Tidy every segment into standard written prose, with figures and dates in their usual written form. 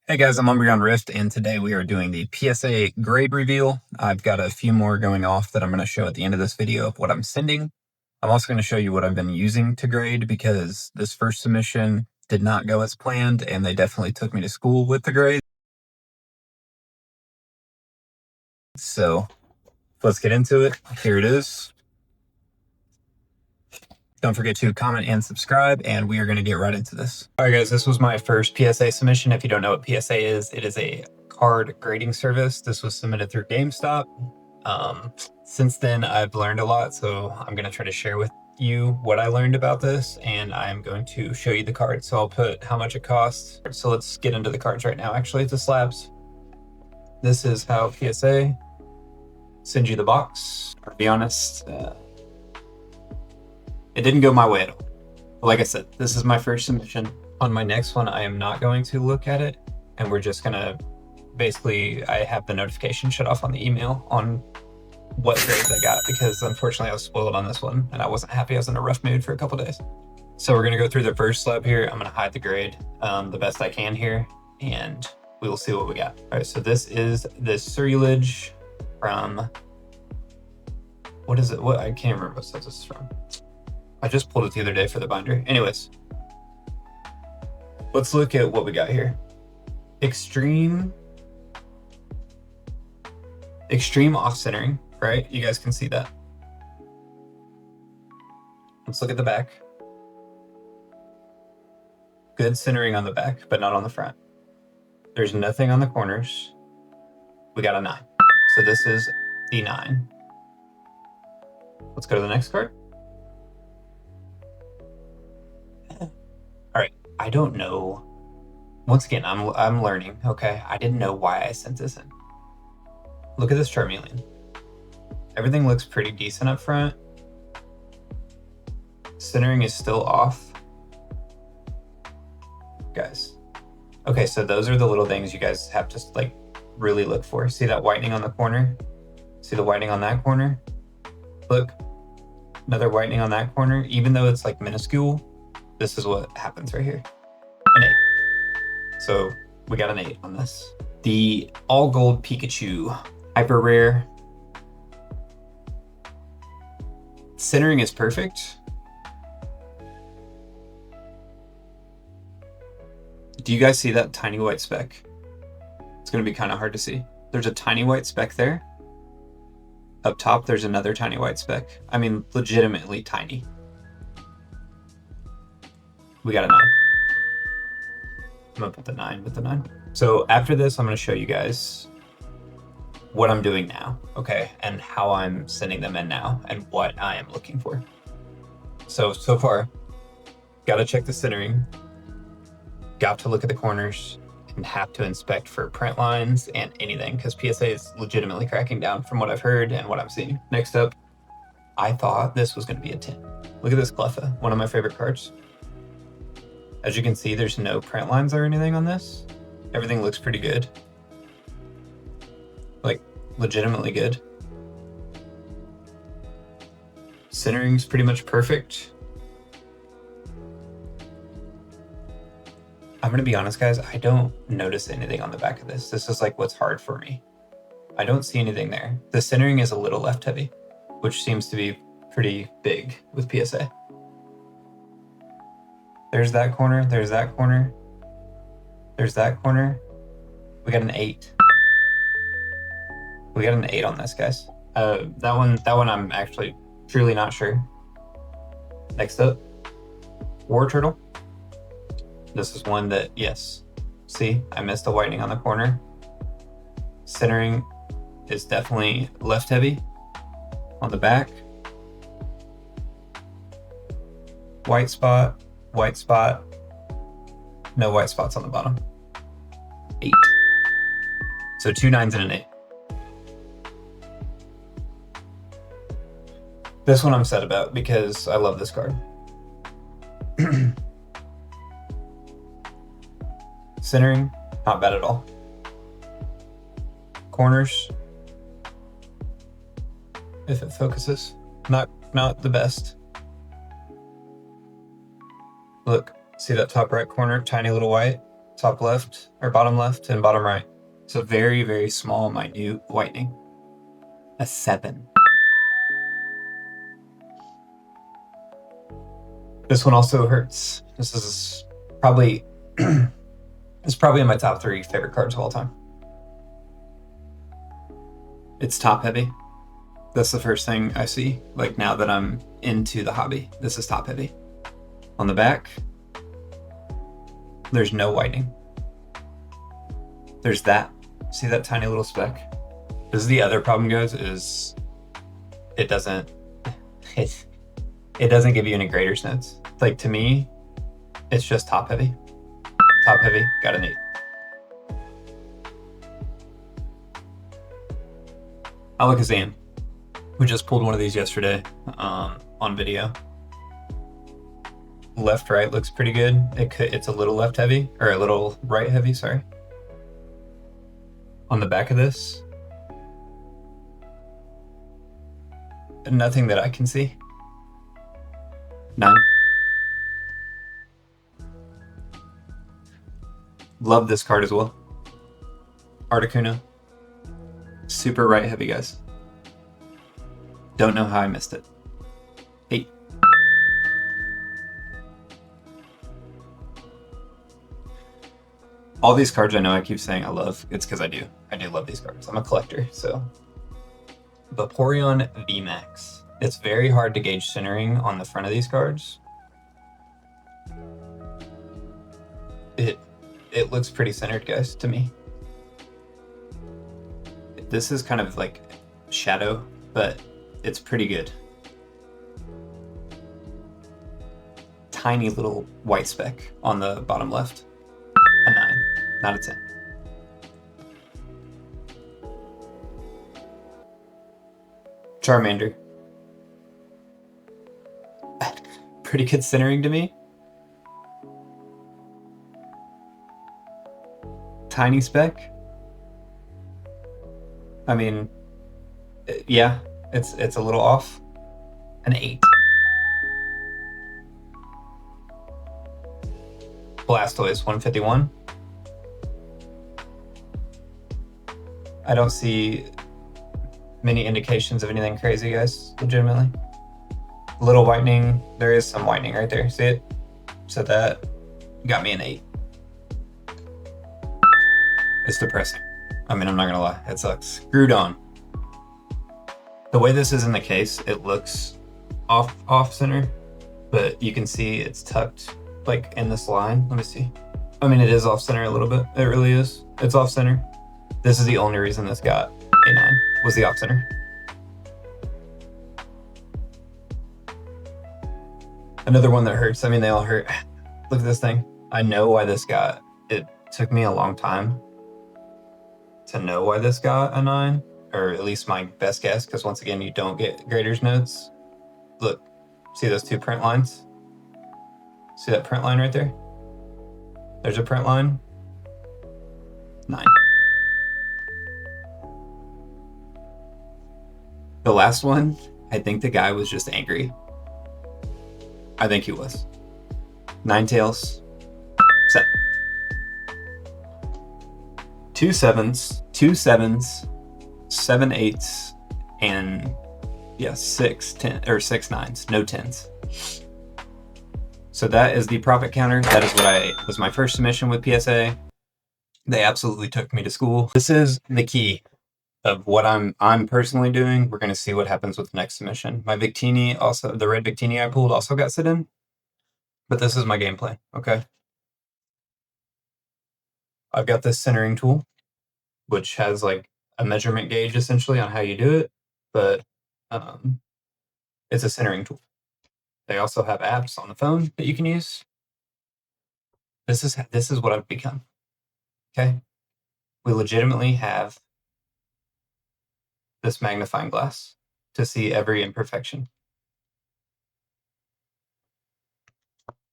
Hey guys, I'm UmbreonRift, and today we are doing the PSA Grade Reveal. I've got a few more going off that I'm going to show at the end of this video of what I'm sending. I'm also going to show you what I've been using to grade because this first submission did not go as planned, and they definitely took me to school with the grades. So let's get into it. Here it is. Don't forget to comment and subscribe, and we are going to get right into this. All right, guys, this was my first PSA submission. If you don't know what PSA is, it is a card grading service. This was submitted through GameStop. Since then, I've learned a lot, so I'm going to try to share with you what I learned about this, and I'm going to show you the cards. So I'll put how much it costs. So let's get into the cards right now. Actually, it's the slabs. This is how PSA sends you the box. To be honest, it didn't go my way at all. But like I said, this is my first submission. On my next one, I am not going to look at it, and we're just gonna basically, I have the notification shut off on the email on what grades I got, because unfortunately I was spoiled on this one and I wasn't happy. I was in a rough mood for a couple days. So we're gonna go through the first slab here. I'm gonna hide the grade the best I can here, and we will see what we got. All right, so this is the Cerulege from, what is it? What, I can't remember what set this is from. I just pulled it the other day for the binder. Anyways, let's look at what we got here. Extreme off-centering, right? You guys can see that. Let's look at the back. Good centering on the back, but not on the front. There's nothing on the corners. We got a 9. So this is the 9. Let's go to the next card. All right, I don't know. Once again, I'm learning, okay? I didn't know why I sent this in. Look at this Charmeleon. Everything looks pretty decent up front. Centering is still off. Guys. Okay, so those are the little things you guys have to like really look for. See that whitening on the corner? See the whitening on that corner? Look, another whitening on that corner. Even though it's like minuscule, this is what happens right here. An 8. So we got an 8 on this. The all gold Pikachu, hyper rare. Centering is perfect. Do you guys see that tiny white speck? It's gonna be kind of hard to see. There's a tiny white speck there. Up top, there's another tiny white speck. I mean, legitimately tiny. We got a 9. I'm gonna put the 9 with the 9. So after this, I'm gonna show you guys what I'm doing now, okay? And how I'm sending them in now and what I am looking for. So far, gotta check the centering, got to look at the corners, and have to inspect for print lines and anything, because PSA is legitimately cracking down from what I've heard and what I'm seeing. Next up, I thought this was gonna be a 10. Look at this Cleffa, one of my favorite cards. As you can see, there's no print lines or anything on this. Everything looks pretty good. Like, legitimately good. Centering's pretty much perfect. I'm gonna be honest, guys, I don't notice anything on the back of this. This is like what's hard for me. I don't see anything there. The centering is a little left heavy, which seems to be pretty big with PSA. There's that corner, there's that corner, there's that corner. We got an 8. We got an 8 on this, guys. That one I'm actually truly not sure. Next up, War Turtle. This is one that, yes, see, I missed the whitening on the corner. Centering is definitely left heavy on the back. White spot, no white spots on the bottom. 8. So 2 9s and an 8. This one I'm sad about because I love this card. Centering, not bad at all. Corners, if it focuses, not the best. Look, see that top right corner, tiny little white? top left, or bottom left, and bottom right. So very, very small, minute whitening. A 7. This one also hurts. This is probably it's probably in my top 3 favorite cards of all time. It's top heavy. That's the first thing I see. Like now that I'm into the hobby, this is top heavy. On the back, there's no whitening. There's that. See that tiny little speck? This is the other problem, guys, is it doesn't give you any graders notes. Like to me, it's just top heavy. Top heavy, got an 8. Alakazam. We just pulled one of these yesterday on video. Left right looks pretty good. It's a little left heavy, or a little right heavy, sorry. On the back of this, nothing that I can see. 9. Love this card as well. Articuno. Super right heavy, guys. Don't know how I missed it. 8. All these cards I know I keep saying I love. It's because I do. I do love these cards. I'm a collector, so. Vaporeon VMAX. It's very hard to gauge centering on the front of these cards. It looks pretty centered, guys, to me. This is kind of like shadow, but it's pretty good. Tiny little white speck on the bottom left. A 9, not a 10. Charmander. Pretty good centering to me. Tiny speck. I mean, yeah, it's a little off. An 8. Blastoise 151. I don't see many indications of anything crazy, guys, legitimately. Little whitening. There is some whitening right there. See it? So that got me an 8. It's depressing. I mean, I'm not gonna lie, it sucks. Groudon. The way this is in the case, it looks off center, but you can see it's tucked like in this line. Let me see. I mean, it is off center a little bit. It really is. It's off center. This is the only reason this got a 9, was the off center. Another one that hurts. I mean, they all hurt. Look at this thing. I know why this got, it took me a long time to know why this got a 9, or at least my best guess, because once again, you don't get graders notes. Look, see those 2 print lines? See that print line right there? There's a print line. 9. The last one, I think the guy was just angry. I think he was. Ninetales, 7. 2 7s, 2 7s, 7 8s, and yeah, 6 10 or 6 9s, no 10s. So that is the profit counter. That is what was my first submission with PSA. They absolutely took me to school. This is the key of what I'm personally doing. We're gonna see what happens with the next submission. My Victini also, the red Victini I pulled also got sit in, but this is my game plan, okay? I've got this centering tool, which has like a measurement gauge essentially on how you do it, but it's a centering tool. They also have apps on the phone that you can use. This is what I've become, okay? We legitimately have this magnifying glass to see every imperfection.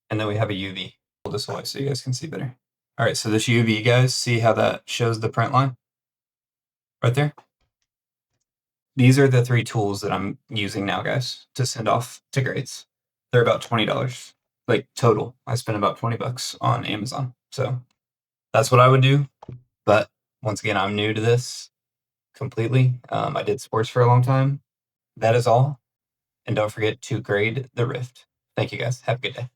And then we have a UV. Pull this away so you guys can see better. All right, so this UV, guys, see how that shows the print line? Right there? These are the 3 tools that I'm using now, guys, to send off to grades. They're about $20, like total. I spent about $20 on Amazon. So That's what I would do. But once again, I'm new to this completely. I did sports for a long time. That is all. And don't forget to grade the Rift. Thank you guys. Have a good day.